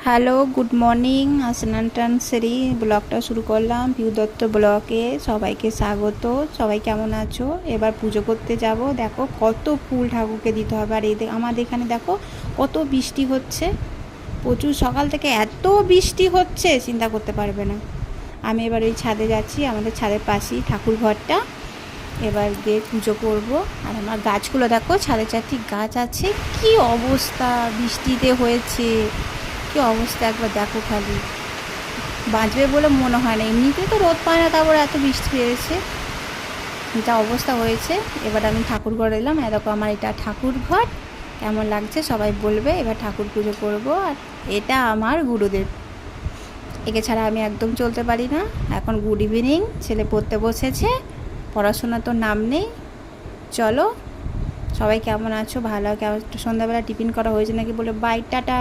Hello, good morning. স্নান টান সেরে ব্লগটা শুরু করলাম পিউ দত্ত ব্লগে। সবাইকে স্বাগত। সবাই কেমন আছো? এবার পুজো করতে যাব। দেখো কত ফুল ঠাকুরকে দিতে হবে। আর এই আমাদের এখানে দেখো কত বৃষ্টি হচ্ছে, প্রচুর সকাল থেকে এত বৃষ্টি হচ্ছে চিন্তা করতে পারবে না। আমি এবার ওই ছাদে যাচ্ছি, আমাদের ছাদের পাশেই ঠাকুর ঘরটা। এবার গিয়ে পুজো করব। আর আমার গাছগুলো দেখো, ছাদে চারটি গাছ আছে, কি অবস্থা বৃষ্টিতে হয়েছে, কি অবস্থা একবার দেখো খালি। বাঁচবে বলে মনে হয় না, এমনিতেই তো রোদ পায় না, তারপর এত বৃষ্টি পেয়েছে, যা অবস্থা হয়েছে। এবার আমি ঠাকুর ঘর এলাম। দেখো আমার এটা ঠাকুর ঘর, কেমন লাগছে সবাই বলবে। এবার ঠাকুর পুজো করব। আর এটা আমার গুরুদেব, একে ছাড়া আমি একদম চলতে পারি না। এখন গুড ইভিনিং, ছেলে পড়তে বসেছে, পড়াশোনা তো নাম নেই। চলো, সবাই কেমন আছো? ভালো। কেমন সন্ধ্যাবেলা টিফিন করা হয়েছে নাকি? বলে বাই, টাটা।